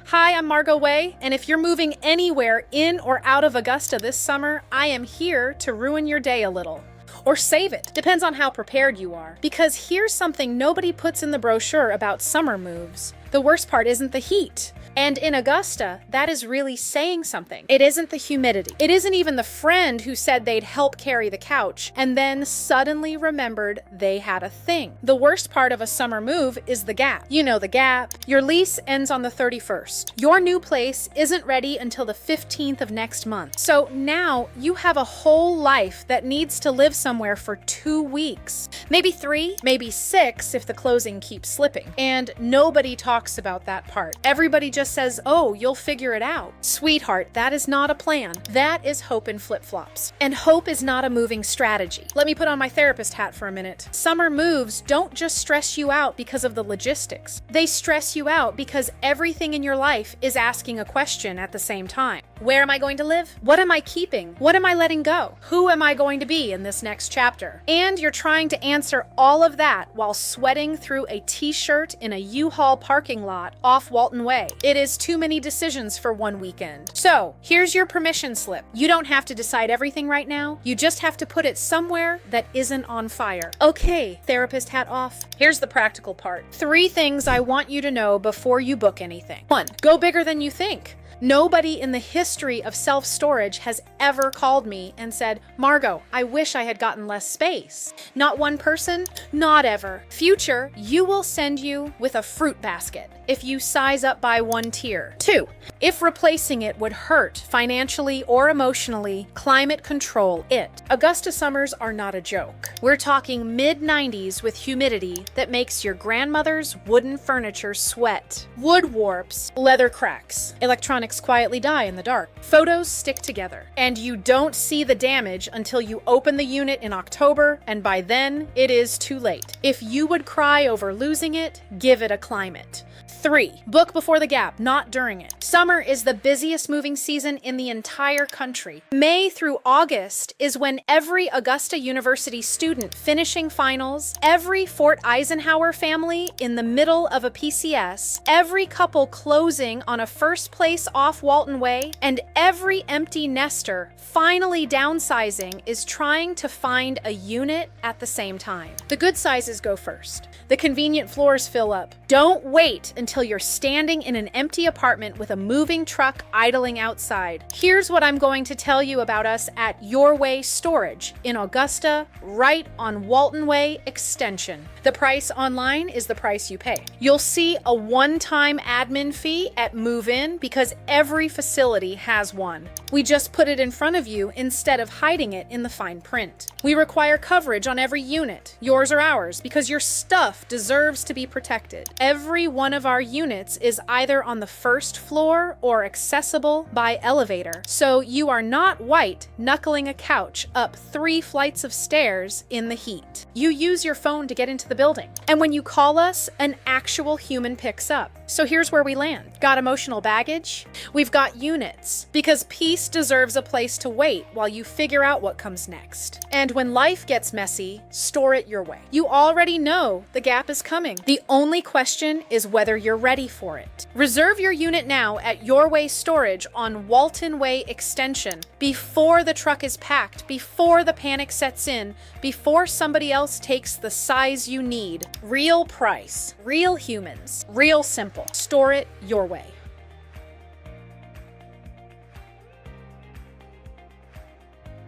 Hi, I'm Margo Way, and if you're moving anywhere in or out of Augusta this summer, I am here to ruin your day a little. Or save it, depends on how prepared you are. Because here's something nobody puts in the brochure about summer moves. The worst part isn't the heat. And in Augusta, that is really saying something. It isn't the humidity. It isn't even the friend who said they'd help carry the couch and then suddenly remembered they had a thing. The worst part of a summer move is the gap. You know the gap. Your lease ends on the 31st. Your new place isn't ready until the 15th of next month. So now you have a whole life that needs to live somewhere for 2 weeks. Maybe 3, maybe 6 if the closing keeps slipping. And nobody talks about that part. Everybody just says, oh, you'll figure it out. Sweetheart, that is not a plan. That is hope in flip-flops. And hope is not a moving strategy. Let me put on my therapist hat for a minute. Summer moves don't just stress you out because of the logistics. They stress you out because everything in your life is asking a question at the same time. Where am I going to live? What am I keeping? What am I letting go? Who am I going to be in this next chapter? And you're trying to answer all of that while sweating through a t-shirt in a U-Haul parking lot off Walton Way. It is too many decisions for one weekend. So, here's your permission slip. You don't have to decide everything right now. You just have to put it somewhere that isn't on fire. Okay, therapist hat off. Here's the practical part. 3 things I want you to know before you book anything. 1, go bigger than you think. Nobody in the history of self-storage has ever called me and said, Margo, I wish I had gotten less space. Not one person, not ever. Future, you will send you with a fruit basket if you size up by 1 tier. 2, if replacing it would hurt financially or emotionally, climate control it. Augusta summers are not a joke. We're talking mid-90s with humidity that makes your grandmother's wooden furniture sweat. Wood warps, leather cracks, electronics quietly die in the dark. Photos stick together. And you don't see the damage until you open the unit in October, and by then, it is too late. If you would cry over losing it, give it a climate. 3, book before the gap, not during it. Summer is the busiest moving season in the entire country. May through August is when every Augusta University student finishing finals, every Fort Eisenhower family in the middle of a PCS, every couple closing on a first place off Walton Way, and every empty nester finally downsizing is trying to find a unit at the same time. The good sizes go first. The convenient floors fill up. Don't wait until you're standing in an empty apartment with a moving truck idling outside. Here's what I'm going to tell you about us at Your Way Storage in Augusta, right on Walton Way Extension. The price online is the price you pay. You'll see a one-time admin fee at move-in because every facility has one. We just put it in front of you instead of hiding it in the fine print. We require coverage on every unit, yours or ours, because your stuff deserves to be protected. Every one of our units is either on the first floor or accessible by elevator. So you are not white knuckling a couch up 3 flights of stairs in the heat. You use your phone to get into the building. And when you call us, an actual human picks up. So here's where we land. Got emotional baggage? We've got units. Because peace deserves a place to wait while you figure out what comes next. And when life gets messy, store it your way. You already know the gap is coming. The only question is whether you're ready for it. Reserve your unit now at Your Way Storage on Walton Way Extension before the truck is packed, before the panic sets in, before somebody else takes the size you need. Real price, real humans, real simple. Store it your way.